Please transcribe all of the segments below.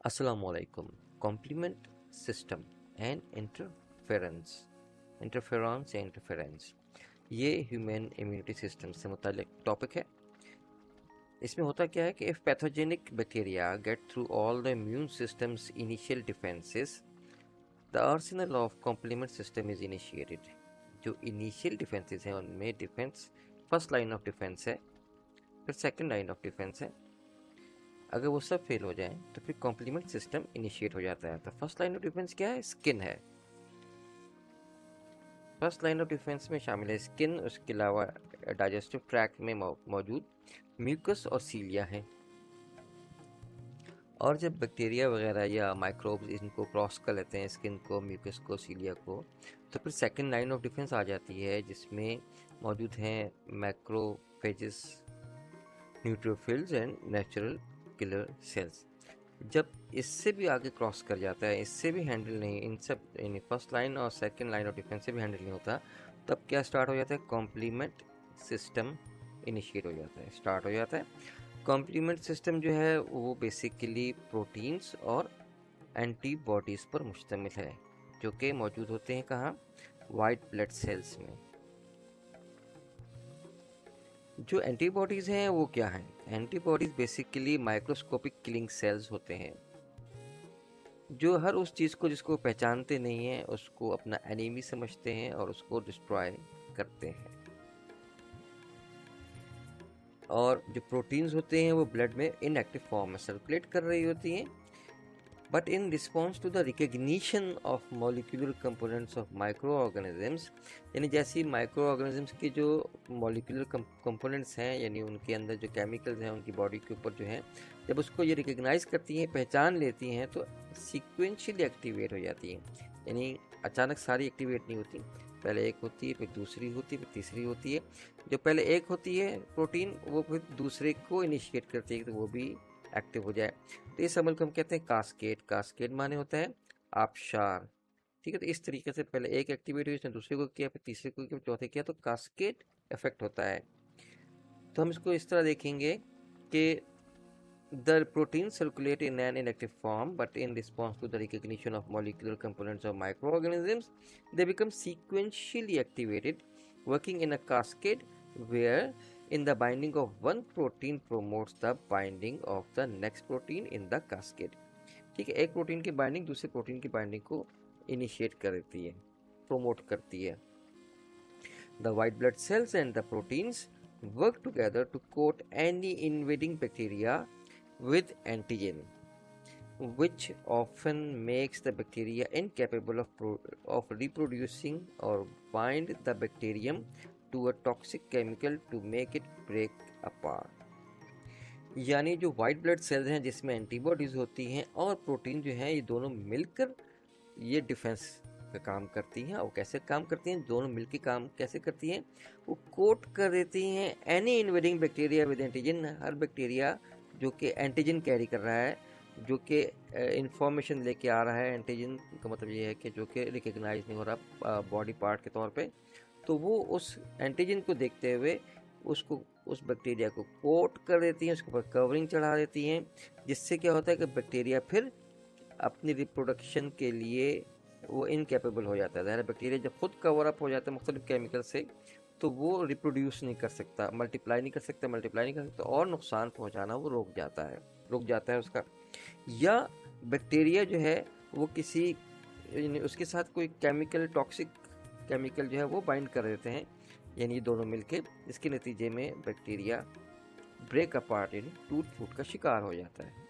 Assalamualaikum. Complement system and interference या interference ये human immunity system से मुतालिक टॉपिक है। इसमें होता क्या है कि if pathogenic bacteria get through all the immune systems initial defenses the arsenal of complement system is initiated. जो इनिशियल डिफेंसेस हैं उनमें defense first line of defense है, फिर सेकेंड लाइन ऑफ डिफेंस है। अगर वो सब फेल हो जाए तो फिर कॉम्प्लीमेंट सिस्टम इनिशिएट हो जाता है। तो फर्स्ट लाइन ऑफ डिफेंस क्या है? स्किन है। फर्स्ट लाइन ऑफ डिफेंस में शामिल है स्किन, उसके अलावा डाइजेस्टिव ट्रैक्ट में मौजूद म्यूकस और सीलिया हैं। और जब बैक्टीरिया वगैरह या माइक्रोब्स इनको क्रॉस कर लेते हैं, स्किन को, म्यूकस को, सीलिया को, तो फिर सेकंड लाइन ऑफ डिफेंस आ जाती है जिसमें मौजूद हैं macrophages, neutrophils and natural killer sales. जब इससे भी आगे क्रॉस कर जाता है, इससे भी हैंडल नहीं, इन सब यानी फर्स्ट लाइन और सेकंड लाइन ऑफ डिफेंस से भी हैंडल नहीं होता, तब क्या स्टार्ट हो जाता है? कॉम्प्लीमेंट सिस्टम इनिशिएट हो जाता है, स्टार्ट हो जाता है। कॉम्प्लीमेंट सिस्टम जो है वो बेसिकली प्रोटीन्स और एंटीबॉडीज़ पर मुश्तमिल है, जो कि मौजूद होते हैं कहाँ? वाइट ब्लड सेल्स में। जो एंटीबॉडीज़ हैं वो क्या हैं? Antibodies basically microscopic killing cells होते हैं, जो हर उस चीज़ को जिसको पहचानते नहीं हैं उसको अपना एनिमी समझते हैं और उसको डिस्ट्रॉय करते हैं। और जो प्रोटीन्स होते हैं वो ब्लड में इनएक्टिव फॉर्म में सर्कुलेट कर रही होती हैं, but in response to the recognition of molecular components of microorganisms, यानी जैसी माइक्रो ऑर्गेनिजम्स के जो मॉलिक्यूलर कंपोनेंट्स हैं, यानी उनके अंदर जो केमिकल्स हैं उनकी बॉडी के ऊपर जो है, जब उसको ये रिकग्नाइज करती हैं, पहचान लेती हैं, तो सीक्वेंशियली एक्टिवेट हो जाती हैं। यानी अचानक सारी एक्टिवेट नहीं होती, पहले एक होती है, फिर दूसरी होती है, फिर तीसरी होती है। जो पहले एक होती है प्रोटीन, वो फिर दूसरे को इनिशिएट करती है तो वो भी एक्टिव हो जाए। तो इस अमल को हम कहते हैं कास्केड। कास्केड माने होता है आबशार। ठीक है, तो इस तरीके से पहले एक एक्टिवेट हुई, उसने दूसरे को किया, फिर तीसरे को किया, चौथे किया, तो कास्केड इफेक्ट होता है। तो हम इसको इस तरह देखेंगे कि the proteins circulate in an inactive form, but in response to the recognition of molecular components of microorganisms, they become sequentially activated, working in a cascade where in the binding of one protein promotes the binding of the next protein in the cascade. ठीक है, एक protein की binding दूसरे protein की binding को initiate करती है, promote करती है। The white blood cells and the proteins work together to coat any invading bacteria with antigen, which often makes the bacteria incapable of reproducing or bind the bacterium to a toxic chemical to make it break apart. यानी जो white blood sales हैं जिसमें antibodies होती हैं और protein जो हैं, ये दोनों मिलकर ये डिफेंस का काम करती हैं। और कैसे काम करती हैं? दोनों मिलकर काम कैसे करती हैं? वो कोट कर देती हैं any invading bacteria with antigen. Her bacteria जो कि एंटीजन कैरी कर रहा है, जो कि इंफॉर्मेशन लेके आ रहा है। एंटीजन का मतलब ये है कि जो कि रिकग्नाइज नहीं हो रहा बॉडी पार्ट के तौर पे, तो वो उस एंटीजन को देखते हुए उसको, उस बैक्टीरिया को कोट कर देती हैं, उसके ऊपर कवरिंग चढ़ा देती हैं, जिससे क्या होता है कि बैक्टीरिया फिर अपनी रिप्रोडक्शन के लिए वो इनकेपेबल हो जाता है। ज़ाहिर है, बैक्टीरिया जब खुद कवर अप हो जाता है मुख्तलिफ केमिकल से, तो वो रिप्रोड्यूस नहीं कर सकता, मल्टीप्लाई नहीं कर सकता और नुकसान पहुंचाना वो रुक जाता है उसका। या बैक्टीरिया जो है वो किसी, उसके साथ कोई केमिकल, टॉक्सिक केमिकल जो है वो बाइंड कर देते हैं, यानी ये दोनों मिलके, इसके नतीजे में बैक्टीरिया ब्रेक अपार्ट यानी टूट फूट का शिकार हो जाता है।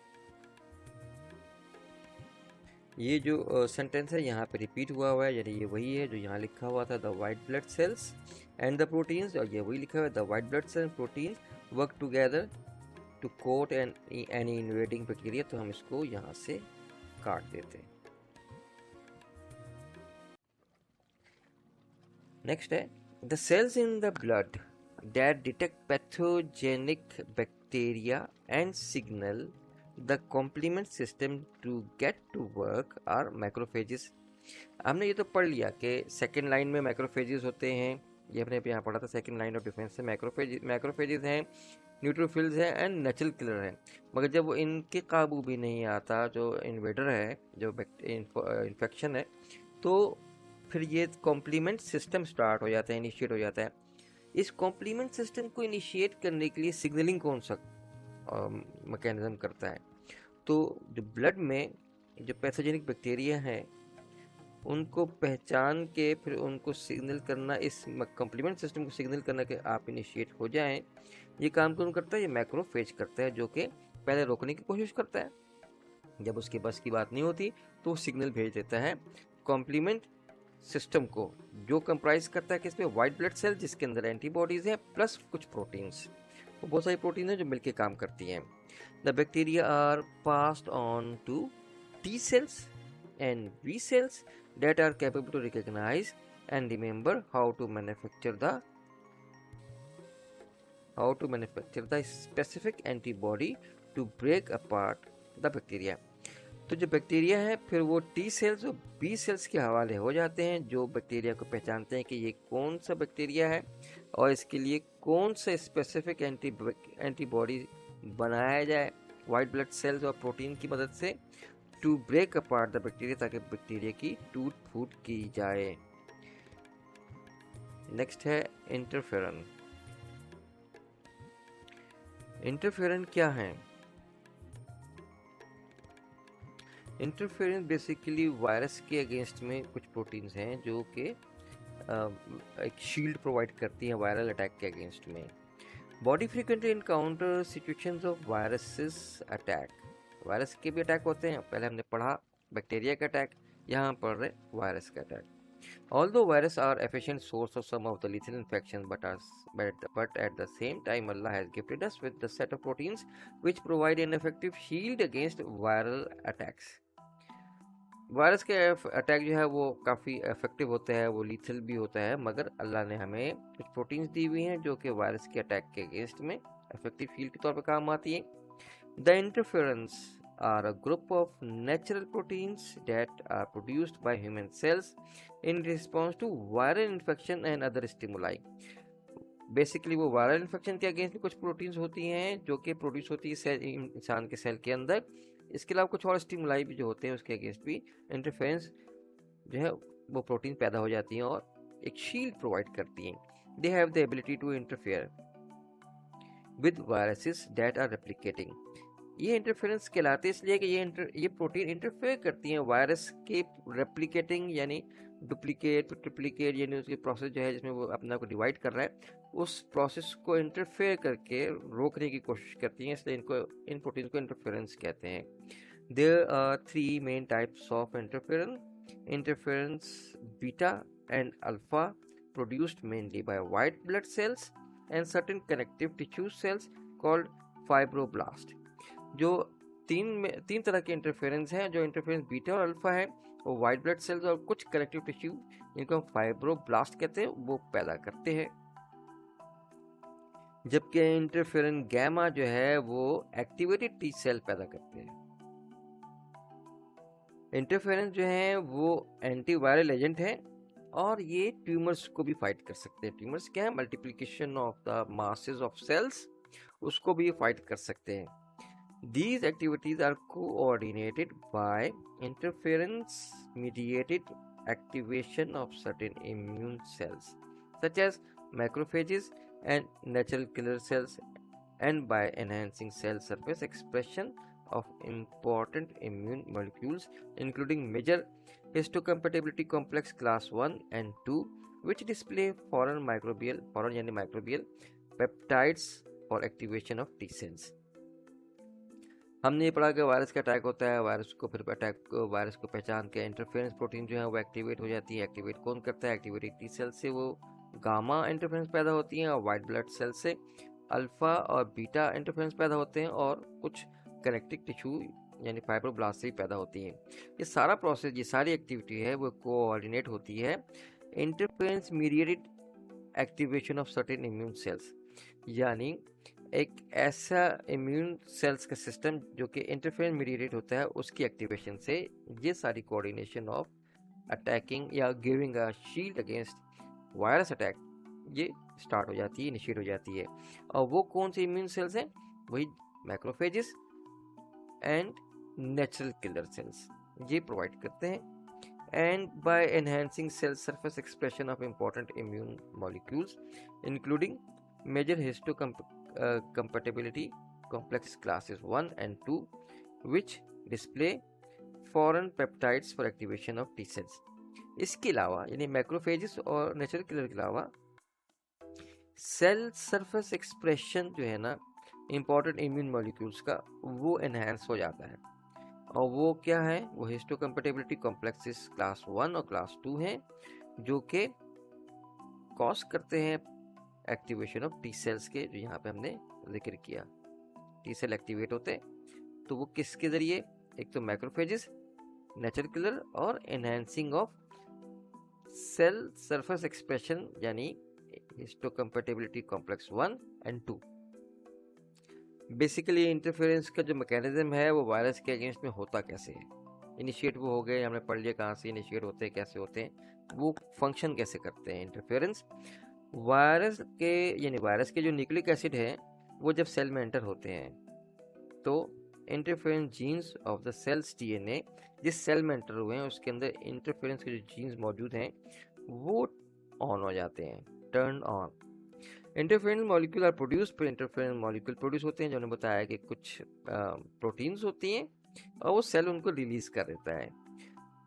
ये जो सेंटेंस है यहाँ पे रिपीट हुआ है, यानी ये वही है जो यहाँ लिखा हुआ था, the white blood cells and the proteins, और ये वही लिखा हुआ है, the white blood cells proteins work together to coat any invading bacteria. तो हम इसको यहाँ से काट देते हैं। नेक्स्ट है the cells in the blood that detect pathogenic bacteria and signal the complement system to get to work are macrophages। हमने ये तो पढ़ लिया कि सेकेंड लाइन में मैक्रोफेजेस होते हैं, ये अपने यहाँ पढ़ा था, सेकंड लाइन ऑफ डिफेंस है। मैक्रोफेजेस हैं, न्यूट्रोफिल्स हैं एंड नेचुरल किलर हैं। मगर जब वो इनके काबू भी नहीं आता, जो इन्वेडर है, जो इन्फेक्शन है, तो फिर ये कॉम्प्लीमेंट सिस्टम स्टार्ट हो जाता है, इनिशिएट हो जाता है। इस कॉम्प्लीमेंट सिस्टम को इनिशिएट करने के लिए सिग्नलिंग कौन सा मैकेनिज्म करता है? तो जो ब्लड में जो पैथोजेनिक बैक्टीरिया हैं उनको पहचान के फिर उनको सिग्नल करना, इस कॉम्प्लीमेंट सिस्टम को सिग्नल करना कि आप इनिशिएट हो जाएं, ये काम कौन करता है? ये मैक्रोफेज करता है, जो कि पहले रोकने की कोशिश करता है। जब उसके बस की बात नहीं होती तो सिग्नल भेज देता है कॉम्प्लीमेंट सिस्टम को, जो कंप्राइज करता है किसमें? वाइट ब्लड सेल, जिसके अंदर एंटीबॉडीज हैं प्लस कुछ प्रोटीन्स। तो बहुत सारी प्रोटीन है जो मिलकर काम करती हैं। The bacteria are passed on to T cells and B cells that are capable to recognize and remember how to manufacture the specific antibody to break apart the bacteria। तो जो बैक्टीरिया है फिर वो टी सेल्स और B sales के हवाले हो जाते हैं, जो बैक्टीरिया को पहचानते हैं कि ये कौन सा बैक्टीरिया है और इसके लिए कौन सा स्पेसिफिक एंटीबॉडी बनाया जाए वाइट ब्लड सेल्स और प्रोटीन की मदद से, to break apart the bacteria, ताकि बैक्टीरिया की टूट फूट की जाए। नेक्स्ट है इंटरफेरन। इंटरफेरन क्या है? इंटरफेरेंस बेसिकली वायरस के अगेंस्ट में कुछ प्रोटीन्स हैं जो कि एक शील्ड प्रोवाइड करती हैं वायरल अटैक के अगेंस्ट में। Body frequently encounter situations of viruses attack. Virus के भी अटैक होते हैं, पहले हमने पढ़ा बैक्टीरिया का अटैक, यहाँ पढ़ रहे वायरस का attack. Although viruses are efficient source of some of the lethal infections, but at the same time, Allah has gifted us with the set of proteins which provide an effective shield against viral attacks. Virus के attack जो है वो काफ़ी effective होता है, वो lethal भी होता है, मगर अल्लाह ने हमें कुछ प्रोटीन्स दी हुई हैं जो कि वायरस के अटैक के अगेंस्ट में इफेक्टिव शील्ड के तौर पर काम आती हैं। The interference are a group of natural proteins that are produced by human cells in response to viral infection and other stimuli। Basically वो वायरल इन्फेक्शन के अगेंस्ट कुछ प्रोटीन्स होती हैं जो कि प्रोड्यूस होती है सेल, इंसान के सेल के अंदर। इसके अलावा कुछ और स्टिमुलाई भी जो होते हैं उसके अगेंस्ट भी इंटरफेरेंस जो है वो प्रोटीन पैदा हो जाती हैं और एक शील्ड प्रोवाइड करती हैं। They have the ability to interfere with viruses that are replicating. ये इंटरफेरेंस कहलाते हैं इसलिए कि ये प्रोटीन इंटरफेयर करती हैं वायरस के रेप्लिकेटिंग, यानी डुप्लीकेट ट्रिप्लीकेट, यानी उसकी प्रोसेस जो है जिसमें वो अपना को डिवाइड कर रहा है, उस प्रोसेस को इंटरफेयर करके रोकने की कोशिश करती हैं, इसलिए इन प्रोटीन को इंटरफेरेंस कहते हैं। There are 3 main types of interference beta and alpha, produced mainly by white blood cells and certain connective tissue cells called fibroblast. जो तीन तरह के इंटरफेरेंस हैं, जो इंटरफेरेंस बीटा और अल्फा है, वो वाइट ब्लड सेल्स और कुछ कनेक्टिव टिश्यू जिनको हम फाइब्रोब्लास्ट कहते हैं वो पैदा करते हैं। जबकि इंटरफेरेंस गैमा जो है वो एक्टिवेटेड टी सेल पैदा करते हैं। इंटरफेरेंस जो है वो एंटीवायरल एजेंट है और ये ट्यूमर्स को भी फाइट कर सकते हैं। ट्यूमर्स क्या है? Multiplication of the masses of cells, उसको भी फाइट कर सकते हैं। These activities are coordinated by interference-mediated activation of certain immune cells, such as macrophages and natural killer cells, and by enhancing cell surface expression of important immune molecules, including major histocompatibility complex class 1 and 2, which display foreign microbial peptides for activation of T cells। हमने ये पढ़ा कि virus का attack होता है, virus को पहचान के इंटरफेरेंस प्रोटीन जो है वो एक्टिवेट हो जाती है। एक्टिवेट कौन करता है? एक्टिवेटेड टी सेल से वो गामा इंटरफेरेंस पैदा होती हैं और वाइट ब्लड सेल से अल्फा और बीटा इंटरफेरेंस पैदा होते हैं और कुछ कनेक्टिव टिश्यू यानी फाइब्रोब्लास्ट से भी पैदा होती हैं। ये सारा प्रोसेस, ये सारी एक्टिविटी है वो कोऑर्डिनेट होती है interference mediated activation of certain immune cells, यानी एक ऐसा इम्यून सेल्स का सिस्टम जो कि इंटरफेरेंस मीडिएटेड होता है, उसकी एक्टिवेशन से ये सारी कोऑर्डिनेशन ऑफ अटैकिंग या giving a shield against virus attack ये स्टार्ट हो जाती है, इनिशिएट हो जाती है। और वो कौन से इम्यून सेल्स हैं? वही macrophages and natural killer cells ये प्रोवाइड करते हैं। And by enhancing cell surface expression of important immune molecules including major histocompatibility complex classes 1 and 2 which display foreign peptides for activation of T cells। इसके अलावा यानी macrophages और natural killer के अलावा cell surface expression जो है ना important immune molecules का वो एनहांस हो जाता है। और वो क्या है? वो हिस्टोकम्पैटिबिलिटी कॉम्प्लेक्सेस क्लास 1 और क्लास 2 हैं जो कि कॉज करते हैं एक्टिवेशन ऑफ टी सेल्स के, जो यहाँ पे हमने जिक्र किया। टी सेल एक्टिवेट होते हैं तो वो किसके जरिए? एक तो मैक्रोफेजेस, नेचुरल किलर और enhancing of cell surface expression यानी histocompatibility complex 1 and 2। Basically interference का जो मैकेनिज्म है वो वायरस के अगेंस्ट में होता कैसे है? इनिशिएट वो हो गए, हमने पढ़ लिया कहाँ से इनिशिएट होते हैं, कैसे होते हैं, वो फंक्शन कैसे करते हैं इंटरफेरेंस। वायरस के जो न्यूक्लिक एसिड है वो जब सेल में एंटर होते हैं तो interference genes of the cells DNA, जिस सेल में एंटर हुए हैं उसके अंदर इंटरफेरेंस के जो जीन्स मौजूद हैं वो ऑन हो जाते हैं, turn on. Interference molecule are produced, पर इंटरफेरेंस मॉलिक्यूल प्रोड्यूस होते हैं जो हमने बताया कि कुछ प्रोटीन्स होती हैं और वो सेल उनको रिलीज कर देता है।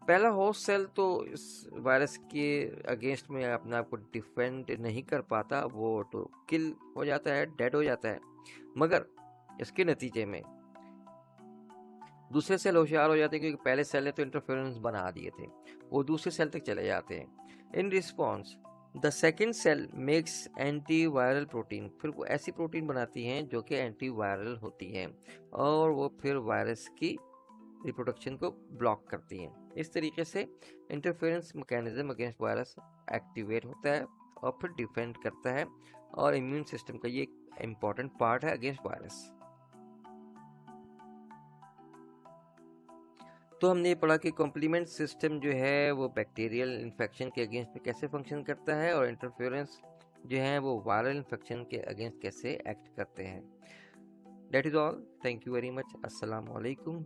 पहला होस्ट सेल तो इस वायरस के अगेंस्ट में अपने आप को डिफेंड नहीं कर पाता, वो तो किल हो जाता है, डेड हो जाता है। मगर इसके नतीजे में दूसरे सेल होशियार हो जाते हैं क्योंकि पहले सेल ने तो इंटरफेरेंस बना दिए थे, वो दूसरे सेल तक चले जाते हैं। In response the second cell makes antiviral protein, फिर वो ऐसी प्रोटीन बनाती हैं जो कि एंटी वायरल होती हैं और वो फिर वायरस की रिप्रोडक्शन को ब्लॉक करती हैं। इस तरीके से interference mechanism against virus activate होता है और फिर डिफेंड करता है और इम्यून सिस्टम का ये इम्पॉर्टेंट पार्ट है अगेंस्ट वायरस। तो हमने ये पढ़ा कि कॉम्प्लीमेंट सिस्टम जो है वो बैक्टीरियल इन्फेक्शन के अगेंस्ट में कैसे फंक्शन करता है और इंटरफेरेंस जो है वो वायरल इन्फेक्शन के अगेंस्ट कैसे एक्ट करते हैं। That is all, thank you very much, अस्सलाम वालेकुम।